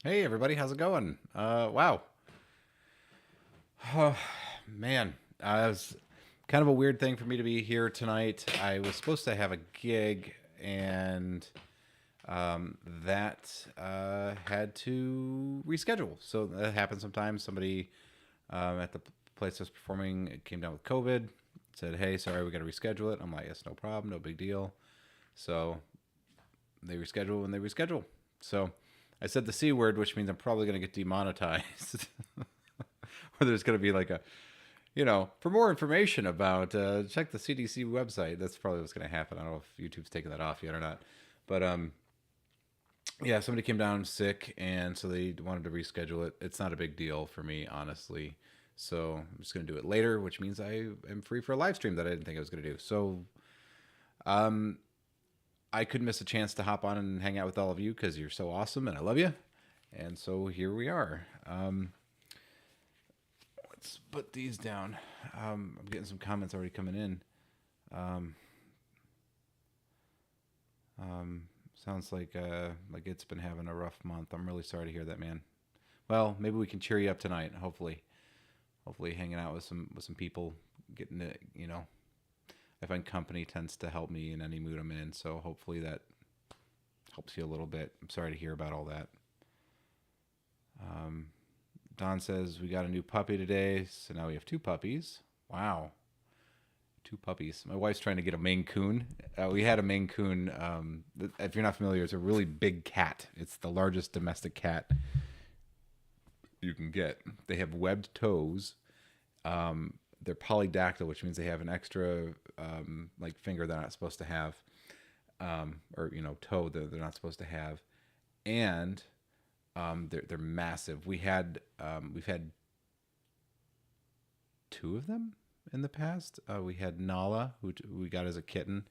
Hey everybody, how's it going? Wow. Oh, man, it was kind of a weird thing for me to be here tonight. I was supposed to have a gig, and that had to reschedule. So that happens sometimes. Somebody at the place I was performing came down with COVID. Said, "Hey, sorry, we got to reschedule it." I'm like, "Yes, no problem, no big deal." So they reschedule when they reschedule. So I said the C word, which means I'm probably going to get demonetized. Or there's going to be like for more information about, check the CDC website. That's probably what's going to happen. I don't know if YouTube's taken that off yet or not. But yeah, somebody came down sick, and so they wanted to reschedule it. It's not a big deal for me, honestly. So I'm just going to do it later, which means I am free for a live stream that I didn't think I was going to do. So um, I couldn't miss a chance to hop on and hang out with all of you because you're so awesome and I love you. And so here we are. Let's put these down. I'm getting some comments already coming in. Um, Sounds like it's been having a rough month. I'm really sorry to hear that, man. Well, maybe we can cheer you up tonight. Hopefully, hanging out with some people, getting it. I find company tends to help me in any mood I'm in. So hopefully that helps you a little bit. I'm sorry to hear about all that. Um, Don says we got a new puppy today, so now we have two puppies. Wow, two puppies. My wife's trying to get a Maine Coon. We had a Maine Coon. If you're not familiar, it's a really big cat. It's the largest domestic cat you can get. They have webbed toes. They're polydactyl, which means they have an extra like finger they're not supposed to have, or toe that they're not supposed to have, and they're massive. We've had two of them in the past. We had Nala, who we got as a kitten,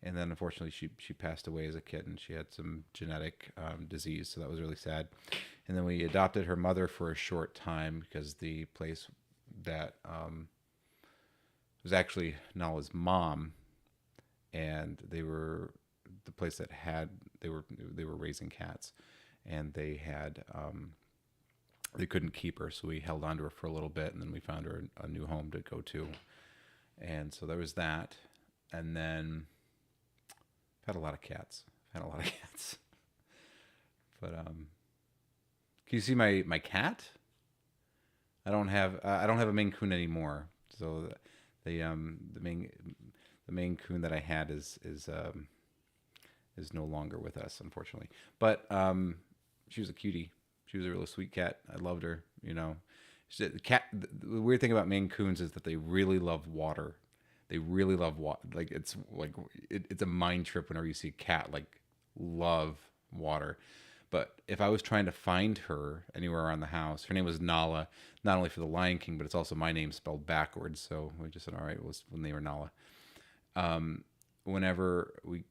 and then unfortunately she passed away as a kitten. She had some genetic disease, so that was really sad. And then we adopted her mother for a short time because the place that was actually Nala's mom, and they were the place that had they were raising cats, and they couldn't keep her, so we held on to her for a little bit, and then we found her a new home to go to. And so there was that. And then I've had a lot of cats. But can you see my cat? I don't have a Maine Coon anymore. So the Maine Coon that I had is no longer with us, unfortunately. But she was a cutie. She was a really sweet cat. I loved her. The weird thing about Maine Coons is that they really love water. They really love water. It's a mind trip whenever you see a cat love water. But if I was trying to find her anywhere around the house, her name was Nala, not only for the Lion King, but it's also my name spelled backwards. So we just said, all right, we'll name her Nala. Um, whenever we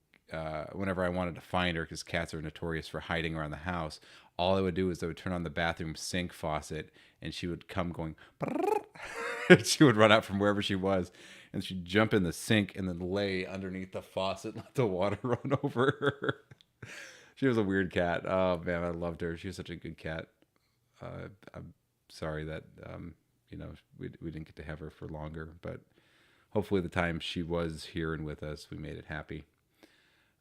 Whenever I wanted to find her, because cats are notorious for hiding around the house, all I would do is I would turn on the bathroom sink faucet, and she would come going. She would run out from wherever she was, and she'd jump in the sink and then lay underneath the faucet, and let the water run over her. She was a weird cat. Oh man, I loved her. She was such a good cat. I'm sorry that we didn't get to have her for longer, but hopefully the time she was here and with us, we made it happy.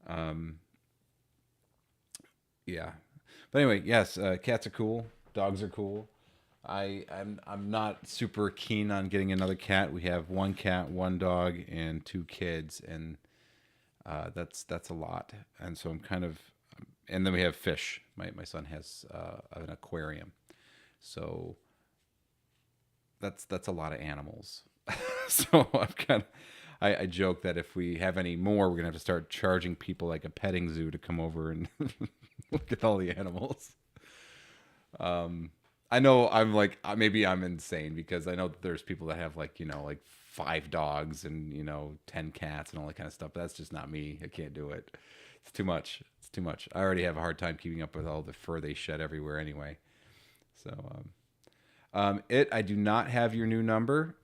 Um, yeah. But anyway, yes, cats are cool. Dogs are cool. I'm not super keen on getting another cat. We have one cat, one dog, and two kids, and that's a lot. And so I'm kind of, and then we have fish. My son has an aquarium, so that's a lot of animals. So I joke that if we have any more, we're gonna have to start charging people like a petting zoo to come over and look at all the animals. I know maybe I'm insane because I know that there's people that have like five dogs and 10 cats and all that kind of stuff. But that's just not me. I can't do it. It's too much. It's too much. I already have a hard time keeping up with all the fur they shed everywhere anyway. So I do not have your new number.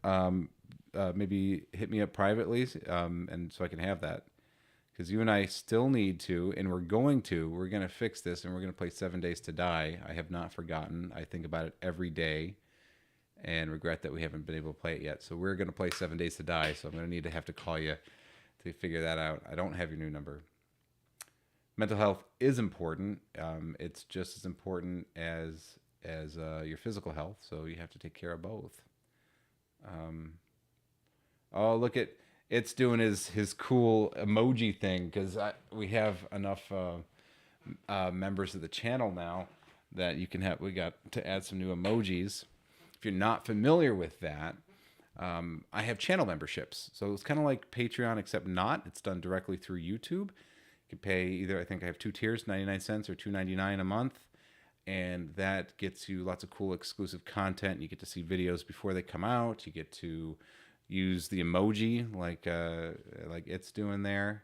Maybe hit me up privately, and so I can have that because you and I still need to, and we're going to fix this, and we're going to play 7 Days to Die. I have not forgotten. I think about it every day and regret that we haven't been able to play it yet. So we're going to play 7 Days to Die. So I'm going to need to have to call you to figure that out. I don't have your new number. Mental health is important. It's just as important as your physical health. So you have to take care of both. Oh, look at it's doing his cool emoji thing because we have enough members of the channel now that you can have. We got to add some new emojis. If you're not familiar with that, I have channel memberships. So it's kind of like Patreon, except not. It's done directly through YouTube. You can pay either, I think I have two tiers, 99 cents or $2.99 a month. And that gets you lots of cool exclusive content. You get to see videos before they come out. You get to use the emoji like it's doing there.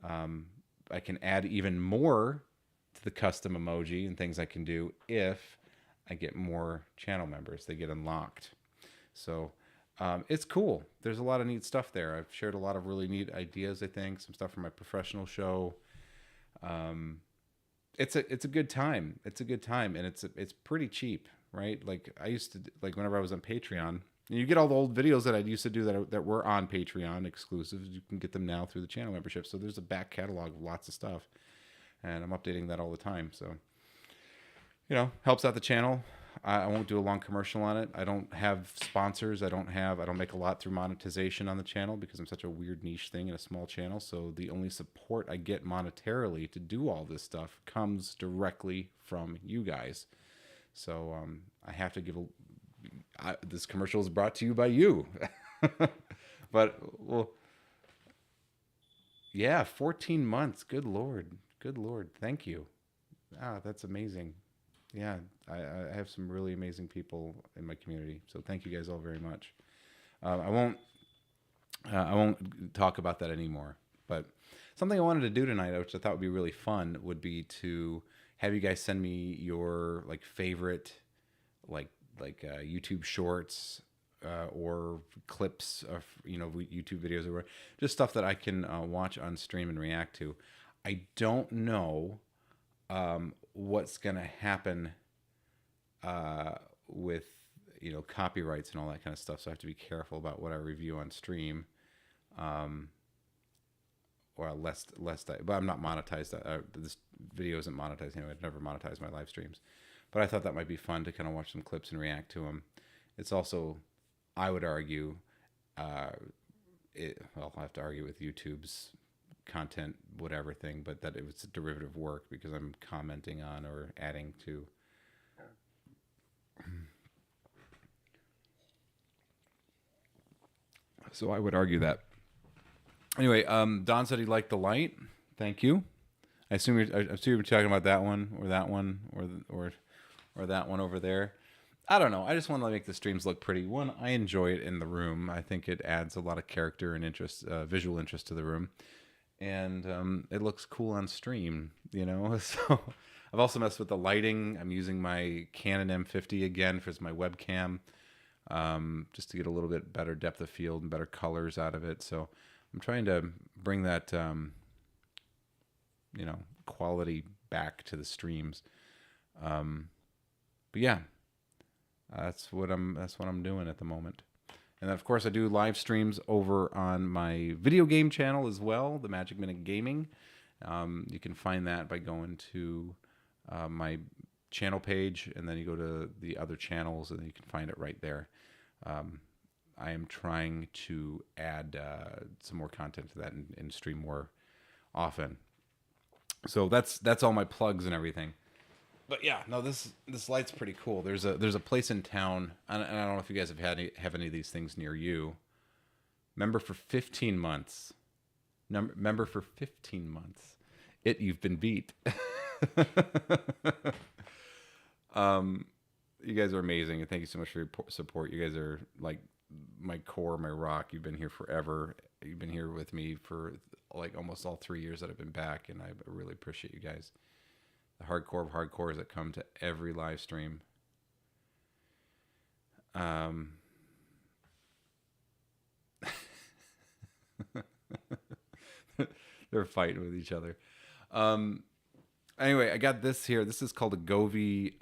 I can add even more to the custom emoji and things I can do if I get more channel members. They get unlocked. So it's cool. There's a lot of neat stuff there. I've shared a lot of really neat ideas, I think. Some stuff from my professional show. It's a good time. It's a good time, and it's pretty cheap, right? Like I used to, like whenever I was on Patreon, you get all the old videos that I used to do that were on Patreon exclusives. You can get them now through the channel membership. So there's a back catalog of lots of stuff, and I'm updating that all the time. So helps out the channel. I won't do a long commercial on it. I don't have sponsors. I don't make a lot through monetization on the channel because I'm such a weird niche thing in a small channel. So the only support I get monetarily to do all this stuff comes directly from you guys. So I have to give this commercial is brought to you by you. But well, yeah, 14 months. Good Lord. Good Lord. Thank you. That's amazing. Yeah, I have some really amazing people in my community. So thank you guys all very much. I won't talk about that anymore. But something I wanted to do tonight, which I thought would be really fun, would be to have you guys send me your favorite YouTube shorts or clips of YouTube videos or just stuff that I can watch on stream and react to. I don't know what's gonna happen with copyrights and all that kind of stuff, so I have to be careful about what I review on stream, or lest but I'm not monetized. This video isn't monetized anyway. I've never monetized my live streams, but I thought that might be fun to kind of watch some clips and react to them. It's also, I would argue, I'll have to argue with YouTube's content whatever thing, but that it was a derivative work because I'm commenting on or adding to. So I would argue that. Anyway, Don said he liked the light. Thank you. I assume you're talking about that one or that one or that one over there. I don't know. I just want to make the streams look pretty. One, I enjoy it in the room. I think it adds a lot of character and interest, visual interest to the room. And it looks cool on stream, So I've also messed with the lighting. I'm using my Canon M50 again for my webcam, just to get a little bit better depth of field and better colors out of it. So I'm trying to bring that, quality back to the streams. But yeah, that's what I'm doing at the moment. And of course, I do live streams over on my video game channel as well, the Magic Minute Gaming. You can find that by going to my channel page, and then you go to the other channels, and you can find it right there. I am trying to add some more content to that and stream more often. So that's all my plugs and everything. But yeah, no, this light's pretty cool. There's a place in town, and I don't know if you guys have any of these things near you. Member for 15 months. Member for 15 months. You've been beat. You guys are amazing, and thank you so much for your support. You guys are like my core, my rock. You've been here forever. You've been here with me for almost all 3 years that I've been back, and I really appreciate you guys. The hardcore of hardcores that come to every live stream. They're fighting with each other. Um, anyway, I got this here. This is called a Govee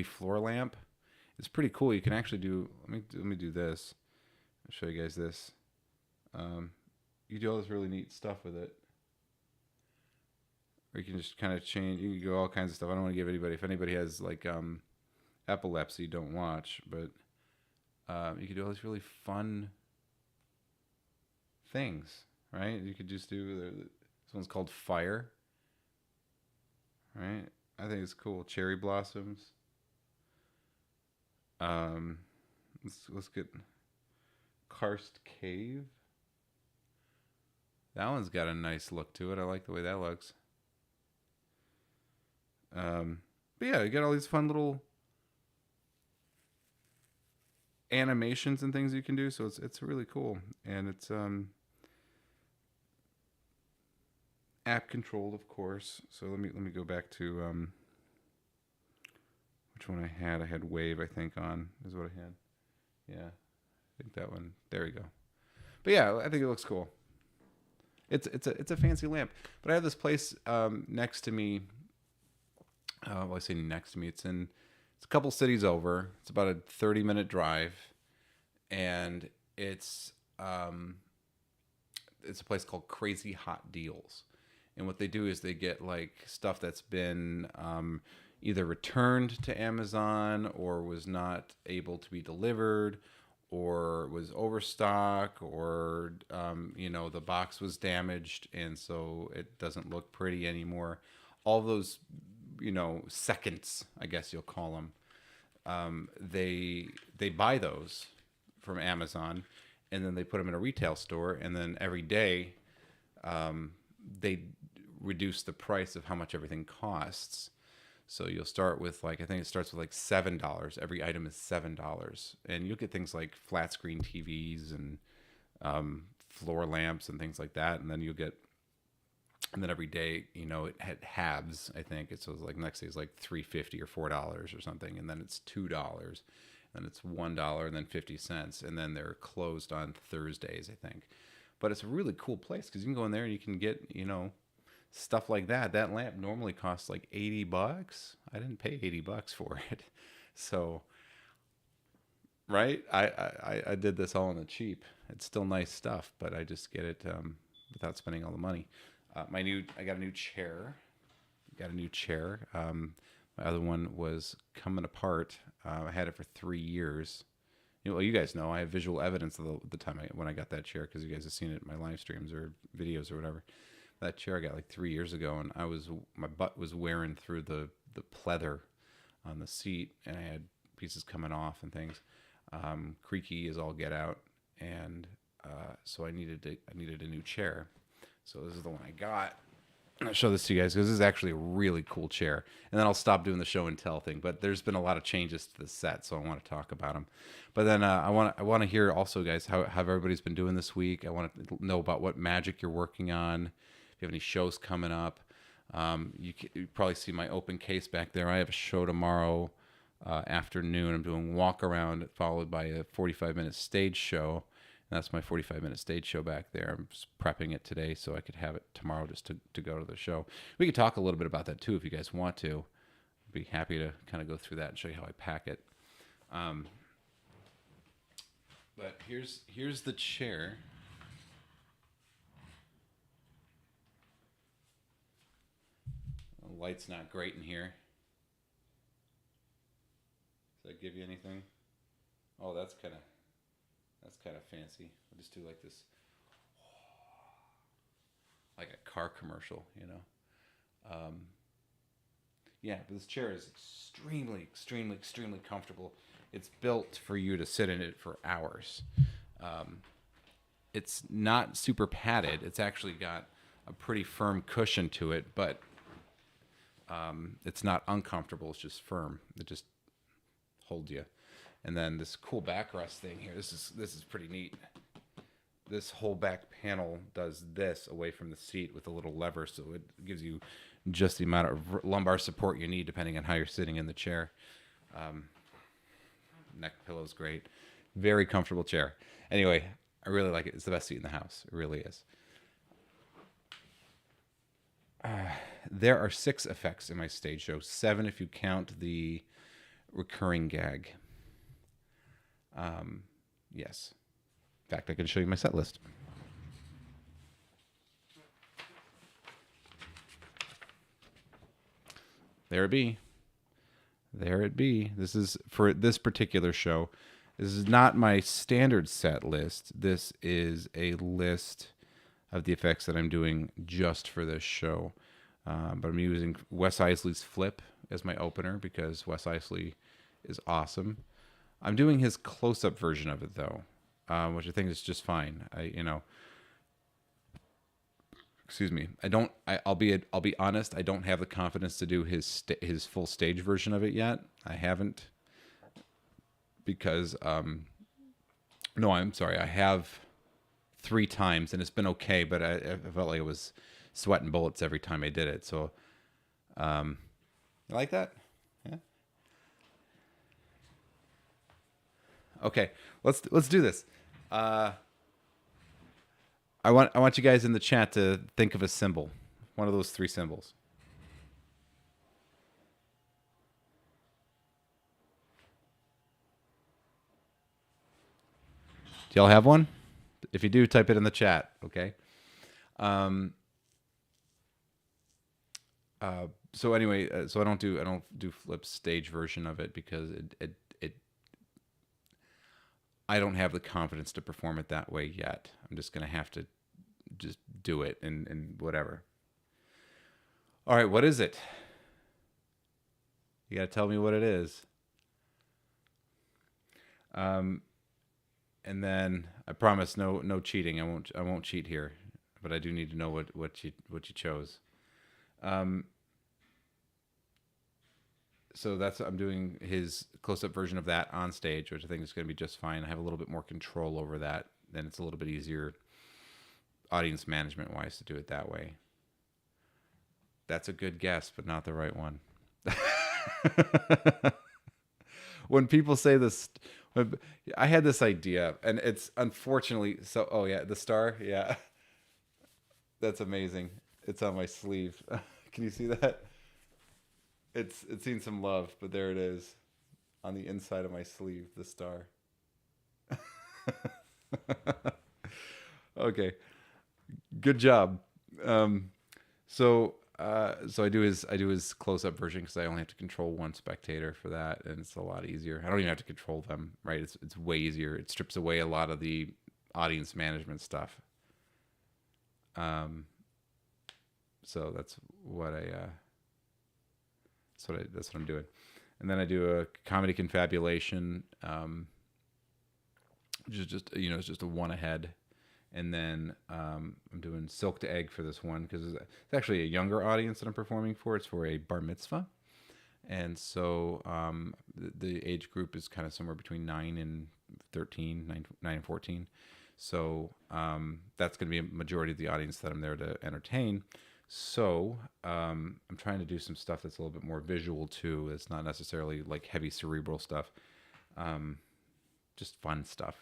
floor lamp. It's pretty cool. You can actually do. Let me do this. I'll show you guys this. Um, you do all this really neat stuff with it. Or you can just kind of change. You can go all kinds of stuff. I don't want to give anybody. If anybody has like epilepsy, don't watch. But you could do all these really fun things, right? You could just do. This one's called Fire, right? I think it's cool. Cherry blossoms. Um, let's get Karst Cave. That one's got a nice look to it. I like the way that looks. But yeah, you got all these fun little animations and things you can do. So it's really cool, and it's app controlled, of course. So let me go back to which one I had. I had Wave, I think, on is what I had. Yeah, I think that one. There we go. But yeah, I think it looks cool. It's a fancy lamp. But I have this place next to me. Well, I say next to me. It's a couple cities over. It's about a 30-minute drive, and it's a place called Crazy Hot Deals. And what they do is they get like stuff that's been either returned to Amazon or was not able to be delivered or was overstock or the box was damaged and so it doesn't look pretty anymore. All those seconds, I guess you'll call them. They buy those from Amazon and then they put them in a retail store, and then every day they reduce the price of how much everything costs. So you'll start with I think it starts with $7. Every item is $7, and you'll get things like flat screen TVs and floor lamps and things like that. And then and then every day, it had halves. I think it's next day is like $3.50 or $4 or something, and then it's $2, and it's $1 and then 50 cents, and then they're closed on Thursdays, I think. But it's a really cool place because you can go in there and you can get stuff like that. That lamp normally costs like $80. I didn't pay $80 for it. So, right? I did this all on the cheap. It's still nice stuff, but I just get it without spending all the money. I got a new chair. My other one was coming apart. I had it for 3 years. Well, you guys know I have visual evidence of the time when I got that chair because you guys have seen it in my live streams or videos or whatever. That chair I got like 3 years ago, and my butt was wearing through the pleather on the seat, and I had pieces coming off and things. Creaky as all get out, and so I needed a new chair. So this is the one I got. I'll show this to you guys because this is actually a really cool chair. And then I'll stop doing the show and tell thing. But there's been a lot of changes to the set, so I want to talk about them. But then I want to hear also, guys, how everybody's been doing this week. I want to know about what magic you're working on. If you have any shows coming up, you probably see my open case back there. I have a show tomorrow afternoon. I'm doing walk around followed by a 45-minute stage show. And that's my 45-minute stage show back there. I'm just prepping it today so I could have it tomorrow just to go to the show. We could talk a little bit about that too if you guys want to. I'd be happy to kind of go through that and show you how I pack it. But here's the chair. The light's not great in here. Does that give you anything? Oh, that's kind of fancy. I'll just do like this, like a car commercial, Yeah, but this chair is extremely, extremely, extremely comfortable. It's built for you to sit in it for hours. It's not super padded. It's actually got a pretty firm cushion to it, but it's not uncomfortable. It's just firm. It just holds you. And then this cool backrest thing here. This is pretty neat. This whole back panel does this away from the seat with a little lever, so it gives you just the amount of lumbar support you need depending on how you're sitting in the chair. Neck pillow's great. Very comfortable chair. Anyway, I really like it. It's the best seat in the house. It really is. there are 6 effects in my stage show. 7 if you count the recurring gag. Yes. In fact, I can show you my set list. There it be. There it be. This is for this particular show. This is not my standard set list. This is a list of the effects that I'm doing just for this show. But I'm using Wes Isley's Flip as my opener because Wes Isley is awesome. I'm doing his close-up version of it though, which I think is just fine. Excuse me. I'll be honest. I don't have the confidence to do his full stage version of it yet. I haven't because no, I'm sorry. I have 3 times and it's been okay, but I felt like it was sweating bullets every time I did it. So, you like that? Yeah. Okay, let's do this. I want you guys in the chat to think of a symbol, one of those 3 symbols. Do y'all have one? If you do, type it in the chat. Okay. So anyway, so I don't do Flip's stage version of it because I don't have the confidence to perform it that way yet. I'm just gonna have to just do it and whatever. All right, what is it? You gotta tell me what it is. And then I promise no cheating. I won't cheat here, but I do need to know what you chose. So I'm doing his close-up version of that on stage, which I think is going to be just fine. I have a little bit more control over that, and it's a little bit easier audience management-wise to do it that way. That's a good guess, but not the right one. When people say this, I had this idea, and it's unfortunately so. Oh yeah, the star. Yeah, that's amazing. It's on my sleeve. Can you see that? It's seen some love, but there it is on the inside of my sleeve, the star. Okay, good job. So I do his close-up version because I only have to control one spectator for that, and it's a lot easier. I don't even have to control them, right? It's way easier. It strips away a lot of the audience management stuff. So that's what that's what I'm doing. And then I do a comedy confabulation, which is just it's just a one ahead. And then I'm doing Silk to Egg for this one because it's actually a younger audience that I'm performing for. It's for a bar mitzvah. And so the age group is kind of somewhere between 9 and 13, 9 and 14. So that's going to be a majority of the audience that I'm there to entertain. So I'm trying to do some stuff that's a little bit more visual too. It's not necessarily like heavy cerebral stuff, just fun stuff.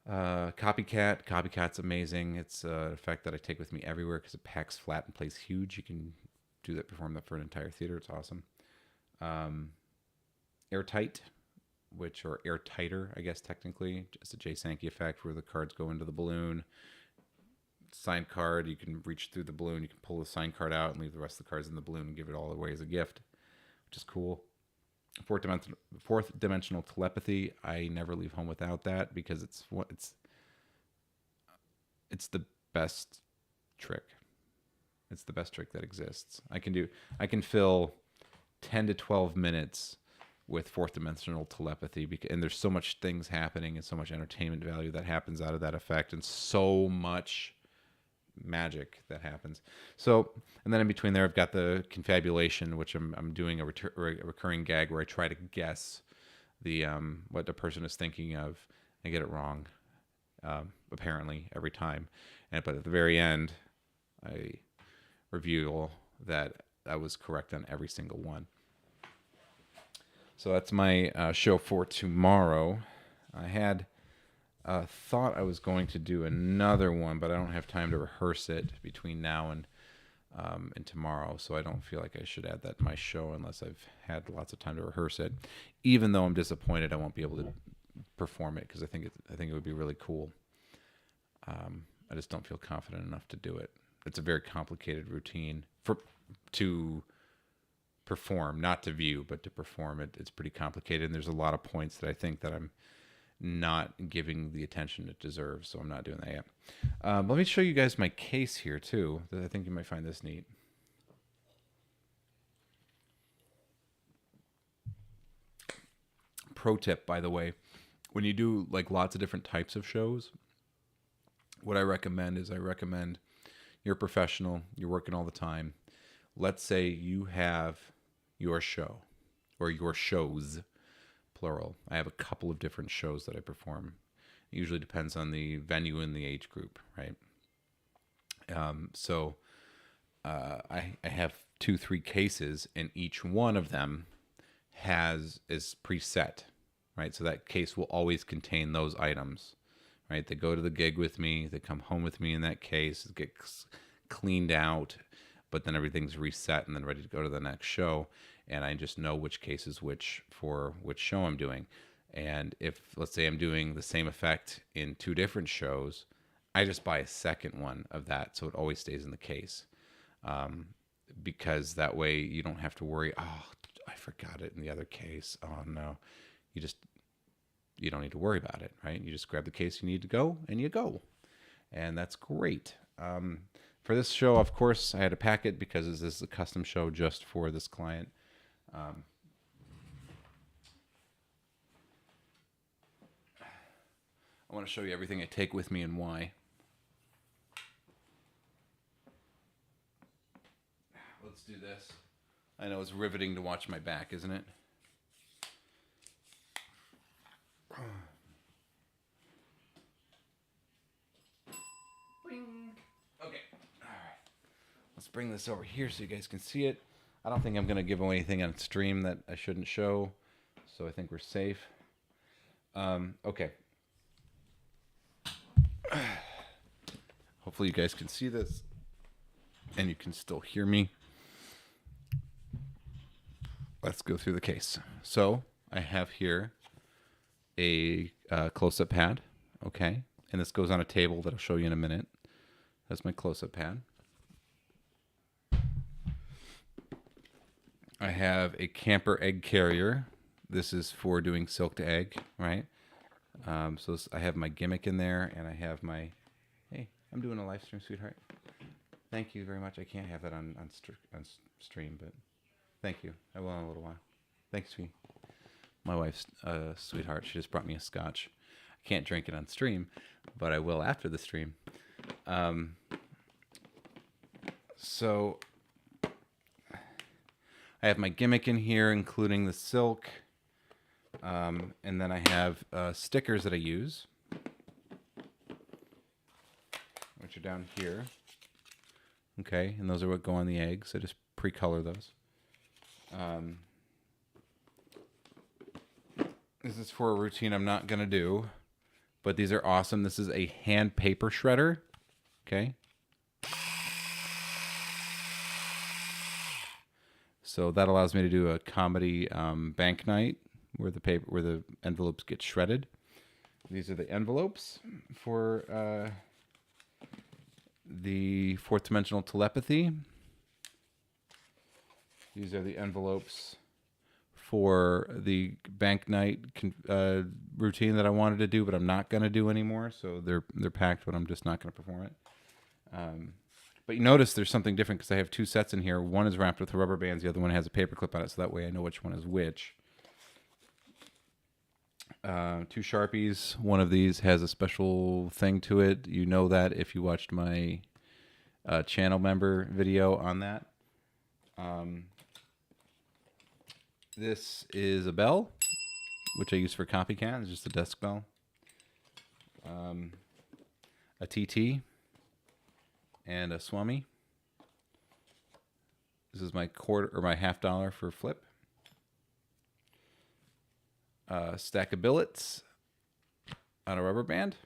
Copycat's amazing. It's an effect that I take with me everywhere because it packs flat and plays huge. You can perform that for an entire theater. It's awesome. Airtight, or airtighter, I guess technically, just a Jay Sankey effect where the cards go into the balloon. Signed card, you can reach through the balloon, you can pull the signed card out and leave the rest of the cards in the balloon and give it all away as a gift, which is cool. Fourth dimensional telepathy. I never leave home without that because it's the best trick. It's the best trick that exists. I can fill 10 to 12 minutes with fourth dimensional telepathy and there's so much things happening and so much entertainment value that happens out of that effect and so much magic that happens. So, and then in between there, I've got the confabulation, which I'm doing a recurring gag where I try to guess the what the person is thinking of and get it wrong, apparently every time. But at the very end, I reveal that I was correct on every single one. So that's my show for tomorrow. I had thought I was going to do another one, but I don't have time to rehearse it between now and and tomorrow, so I don't feel like I should add that to my show unless I've had lots of time to rehearse it. Even though I'm disappointed I won't be able to perform it, because I think it would be really cool. I just don't feel confident enough to do it. It's a very complicated routine to perform, not to view, but to perform it. It's pretty complicated, and there's a lot of points that I think that I'm not giving the attention it deserves, so I'm not doing that yet. Let me show you guys my case here too. I think you might find this neat. Pro tip, by the way, when you do like lots of different types of shows, what I recommend is you're a professional, you're working all the time. Let's say you have your show or your shows, plural. I have a couple of different shows that I perform. It usually depends on the venue and the age group, right? So I have 2-3 cases, and each one of them is preset, right? So that case will always contain those items, right? They go to the gig with me, they come home with me in that case, it gets cleaned out, but then everything's reset and then ready to go to the next show. And I just know which case is which for which show I'm doing. And if, let's say, I'm doing the same effect in 2 different shows, I just buy a second one of that, so it always stays in the case. Because that way you don't have to worry, oh, I forgot it in the other case. Oh, no. You don't need to worry about it, right? You just grab the case you need to go, and you go. And that's great. For this show, of course, I had to pack it because this is a custom show just for this client. I want to show you everything I take with me and why. Let's do this. I know it's riveting to watch my back, isn't it? Bing. Okay. All right. Let's bring this over here so you guys can see it. I don't think I'm going to give away anything on stream that I shouldn't show, so I think we're safe. Okay. Hopefully you guys can see this and you can still hear me. Let's go through the case. So I have here a close-up pad, okay? And this goes on a table that I'll show you in a minute. That's my close-up pad. I have a camper egg carrier. This is for doing silk to egg, right? So I have my gimmick in there, and I have my... Hey, I'm doing a live stream, sweetheart. Thank you very much. I can't have that on stream, but thank you. I will in a little while. Thanks, sweetie. My wife's sweetheart. She just brought me a scotch. I can't drink it on stream, but I will after the stream. So I have my gimmick in here, including the silk. And then I have stickers that I use, which are down here. Okay, and those are what go on the eggs. I just pre-color those. This is for a routine I'm not going to do, but these are awesome. This is a hand paper shredder. Okay. So that allows me to do a comedy bank night where the envelopes get shredded. These are the envelopes for the fourth dimensional telepathy. These are the envelopes for the bank night routine that I wanted to do, but I'm not going to do anymore. So they're packed, but I'm just not going to perform it. But you notice there's something different because I have 2 sets in here. One is wrapped with rubber bands. The other one has a paper clip on it, so that way I know which one is which. 2 Sharpies. One of these has a special thing to it. You know that if you watched my channel member video on that. This is a bell, which I use for copycat. It's just a desk bell. A TT and a Swami. This is my quarter or my $50 for flip. Stack of billets on a rubber band.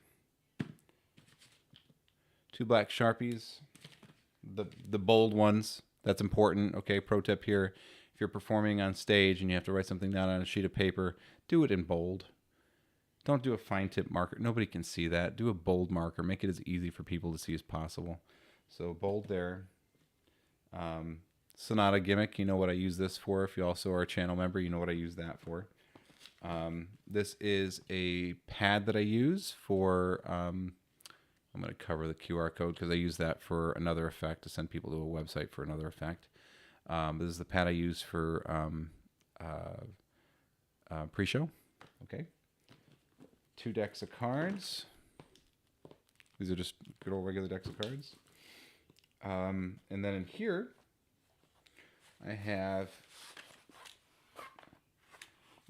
2 black Sharpies. the bold ones. That's important. Okay, pro tip here: if you're performing on stage and you have to write something down on a sheet of paper, do it in bold. Don't do a fine tip marker. Nobody can see that. Do a bold marker. Make it as easy for people to see as possible. So bold there. Sonata gimmick. You know what I use this for. If you also are a channel member, you know what I use that for. This is a pad that I use for. I'm going to cover the QR code because I use that for another effect to send people to a website for another effect. This is the pad I use for pre-show. Okay. 2 decks of cards. These are just good old regular decks of cards. And then in here, I have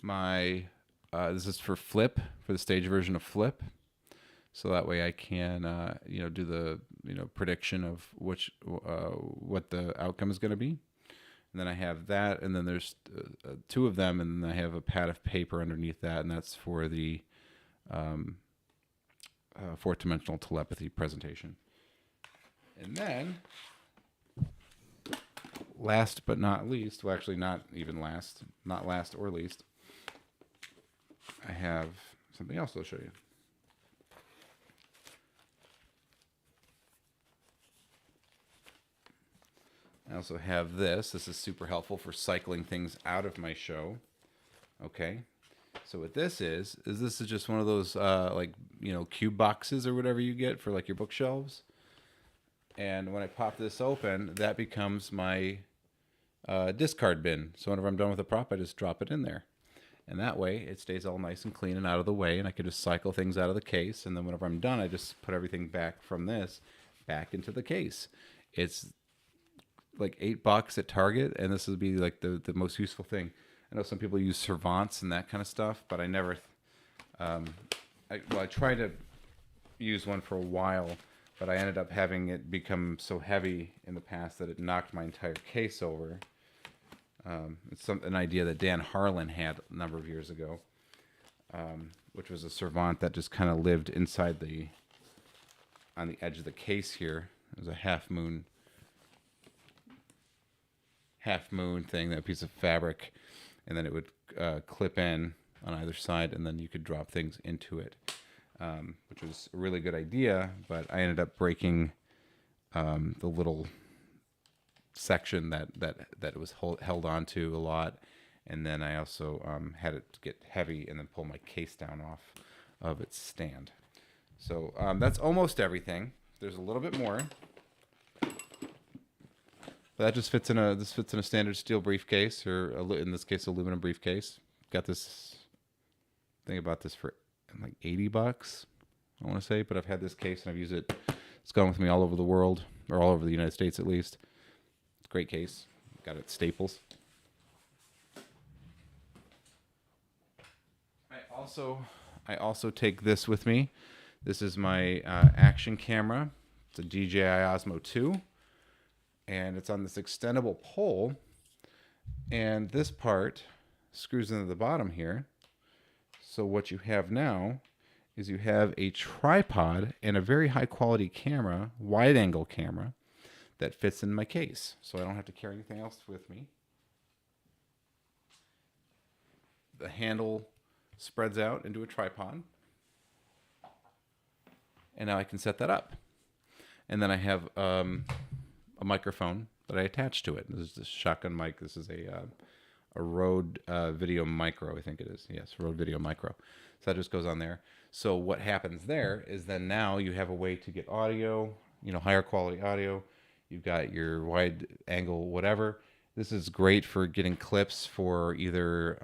my, this is for Flip, for the stage version of Flip. So that way I can, do the, prediction of what the outcome is going to be. And then I have that, and then there's 2 of them, and then I have a pad of paper underneath that, and that's for the 4th-dimensional telepathy presentation. And then, last but not least, well, actually not even last, not last or least, I have something else I'll show you. I also have this. This is super helpful for cycling things out of my show. Okay. So what this is this is just one of those, cube boxes or whatever you get for like your bookshelves. And when I pop this open, that becomes my discard bin. So whenever I'm done with a prop, I just drop it in there. And that way it stays all nice and clean and out of the way. And I can just cycle things out of the case. And then whenever I'm done, I just put everything back from this back into the case. It's like $8 at Target. And this would be like the most useful thing. I know some people use servants and that kind of stuff, but I never, I tried to use one for a while, but I ended up having it become so heavy in the past that it knocked my entire case over. It's an idea that Dan Harlan had a number of years ago, which was a servant that just kind of lived inside on the edge of the case here. It was a half moon thing, that piece of fabric. And then it would clip in on either side, and then you could drop things into it, which was a really good idea. But I ended up breaking the little section that it was held onto a lot, and then I also had it get heavy and then pull my case down off of its stand. So that's almost everything. There's a little bit more. But that just fits in a standard steel briefcase, or in this case, aluminum briefcase. Got this thing about this for like $80, I want to say, but I've had this case and I've used it. It's gone with me all over the world, or all over the United States at least. It's a great case. Got it at Staples. I also take this with me. This is my action camera. It's a DJI Osmo 2. And it's on this extendable pole, and this part screws into the bottom here. So what you have now is you have a tripod and a very high quality camera, wide angle camera, that fits in my case. So I don't have to carry anything else with me. The handle spreads out into a tripod. And now I can set that up. And then I have a microphone that I attach to it. This is a shotgun mic. This is a Rode Video Micro, I think it is. Yes, Rode Video Micro. So that just goes on there. So what happens there is then now you have a way to get audio, higher quality audio. You've got your wide angle, whatever. This is great for getting clips for either,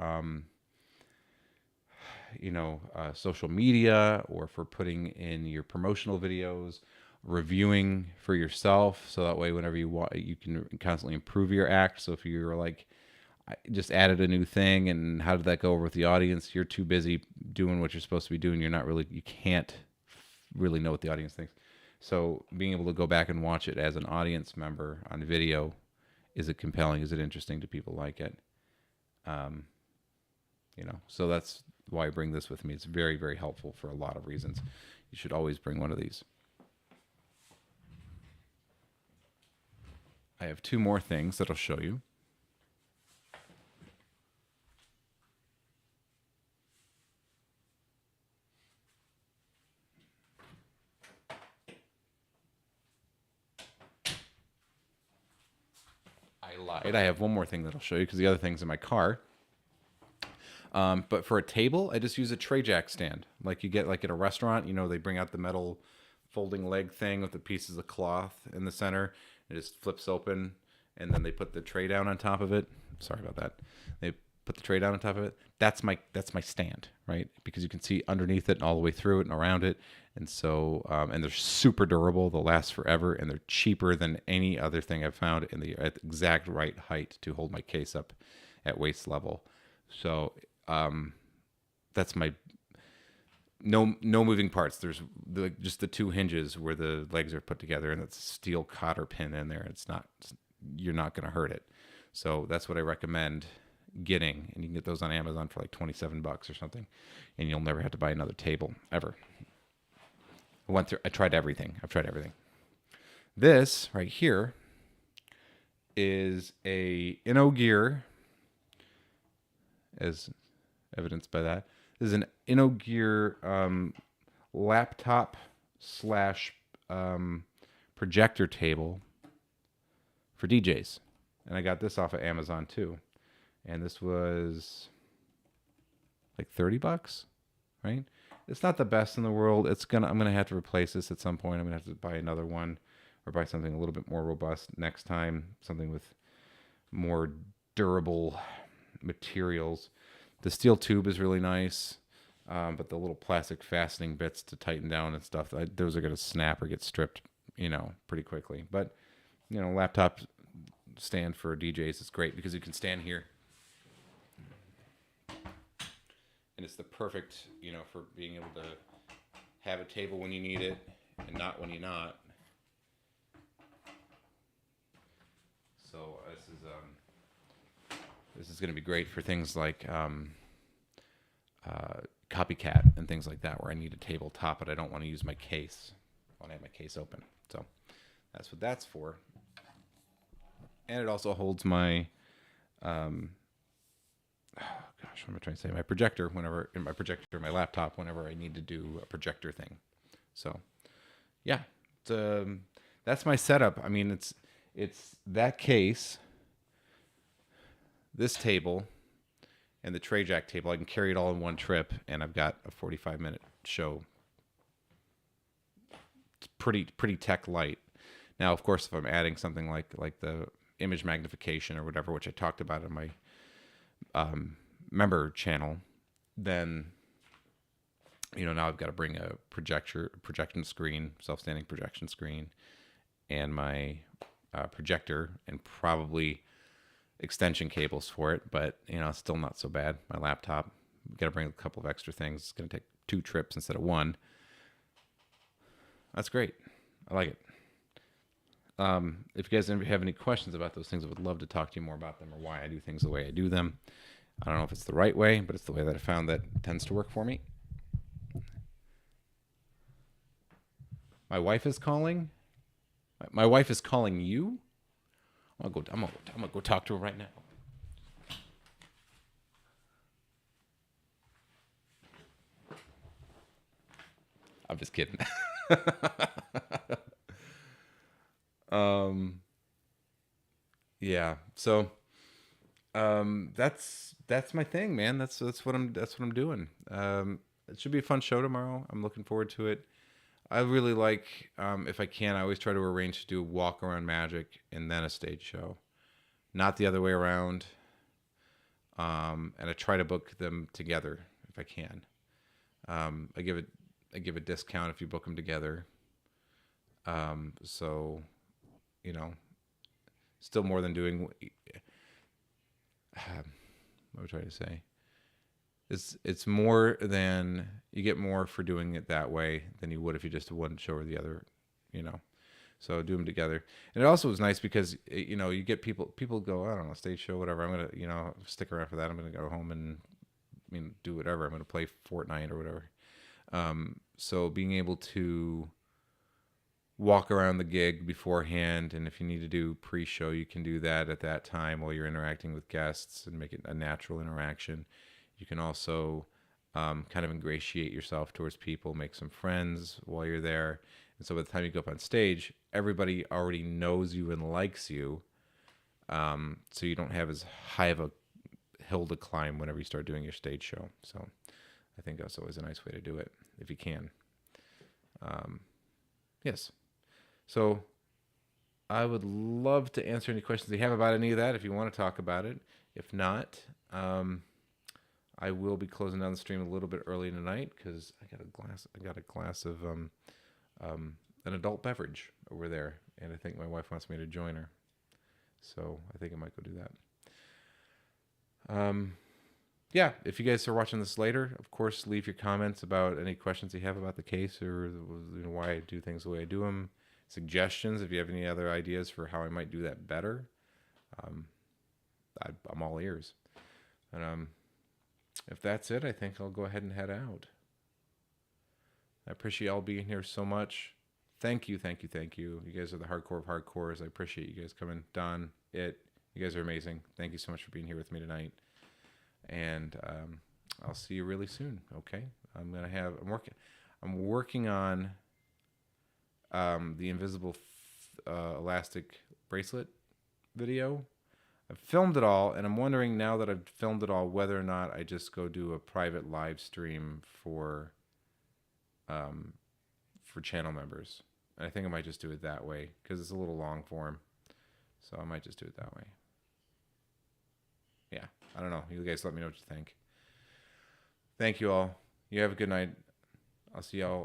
social media, or for putting in your promotional videos, reviewing for yourself. So that way, whenever you want, you can constantly improve your act. So if you're like, I just added a new thing, and how did that go over with the audience? You're too busy doing what you're supposed to be doing. You can't really know what the audience thinks. So being able to go back and watch it as an audience member on video, is it compelling? Is it interesting? Do people like it? So that's why I bring this with me. It's very, very helpful for a lot of reasons. You should always bring one of these. I have two more things that I'll show you. I lied. I have one more thing that I'll show you because the other thing's in my car. But for a table, I just use a tray jack stand, like you get like at a restaurant. You know, they bring out the metal folding leg thing with the pieces of cloth in the center. It just flips open, and then they put the tray down on top of it. Sorry about that. They put the tray down on top of it. That's my stand, right? Because you can see underneath it and all the way through it and around it. And so, and they're super durable. They'll last forever, and they're cheaper than any other thing I've found at the exact right height to hold my case up at waist level. So that's my no moving parts. There's just the two hinges where the legs are put together, and it's a steel cotter pin in there. You're not going to hurt it. So that's what I recommend getting, and you can get those on Amazon for like $27 or something, and you'll never have to buy another table ever. I tried everything. I've tried everything. This right here is a InnoGear, as evidenced by that. This is an InnoGear laptop slash projector table for DJs. And I got this off of Amazon too. And this was like $30, right? It's not the best in the world. I'm gonna have to replace this at some point. I'm gonna have to buy another one or buy something a little bit more robust next time, something with more durable materials. The steel tube is really nice, but the little plastic fastening bits to tighten down and stuff, those are going to snap or get stripped, pretty quickly. But, laptop stand for DJs is great because you can stand here. And it's the perfect, for being able to have a table when you need it and not when you're not. So this is going to be great for things like Copycat and things like that, where I need a tabletop, but I don't want to use my case. I want to have my case open. So that's what that's for. And it also holds my, what am I trying to say? My projector my laptop whenever I need to do a projector thing. So, yeah, that's my setup. I mean, it's that case, this table, and the tray jack table. I can carry it all in one trip, and I've got a 45-minute show. It's pretty tech light. Now, of course, if I'm adding something like the image magnification or whatever, which I talked about in my member channel, then now I've got to bring a projection screen, self-standing projection screen, and my projector, and probably extension cables for it, but it's still not so bad. My laptop, got to bring a couple of extra things. It's going to take 2 trips instead of 1. That's great. I like it. If you guys have any questions about those things, I would love to talk to you more about them or why I do things the way I do them. I don't know if it's the right way, but it's the way that I found that tends to work for me. My wife is calling. My wife is calling you. I'm gonna go talk to her right now. I'm just kidding. Yeah. So, that's my thing, man. That's what I'm doing. It should be a fun show tomorrow. I'm looking forward to it. I really like, if I can, I always try to arrange to do walk around magic and then a stage show, not the other way around. And I try to book them together if I can. I give a discount if you book them together. So, still more than doing. What am I trying to say? It's more than, you get more for doing it that way than you would if you just did one show or the other, So do them together. And it also was nice because, you get people go, I don't know, stage show, whatever. I'm going to, stick around for that. I'm going to go home and, do whatever. I'm going to play Fortnite or whatever. So being able to walk around the gig beforehand, and if you need to do pre-show, you can do that at that time while you're interacting with guests and make it a natural interaction. You can also kind of ingratiate yourself towards people, make some friends while you're there. And so by the time you go up on stage, everybody already knows you and likes you. So you don't have as high of a hill to climb whenever you start doing your stage show. So I think that's always a nice way to do it if you can. Yes. So I would love to answer any questions you have about any of that if you want to talk about it. If not, I will be closing down the stream a little bit early tonight because I got a glass of an adult beverage over there, and I think my wife wants me to join her. So I think I might go do that. Yeah, if you guys are watching this later, of course, leave your comments about any questions you have about the case or why I do things the way I do them. Suggestions, if you have any other ideas for how I might do that better. I'm all ears. And if that's it, I think I'll go ahead and head out. I appreciate y'all being here so much. Thank you, thank you, thank you. You guys are the hardcore of hardcores. I appreciate you guys coming. Don, you guys are amazing. Thank you so much for being here with me tonight. And I'll see you really soon. Okay, I'm working on the invisible elastic bracelet video. I've filmed it all, and I'm wondering now that I've filmed it all whether or not I just go do a private live stream for channel members. And I think I might just do it that way because it's a little long form, so I might just do it that way. Yeah, I don't know. You guys let me know what you think. Thank you all. You have a good night. I'll see y'all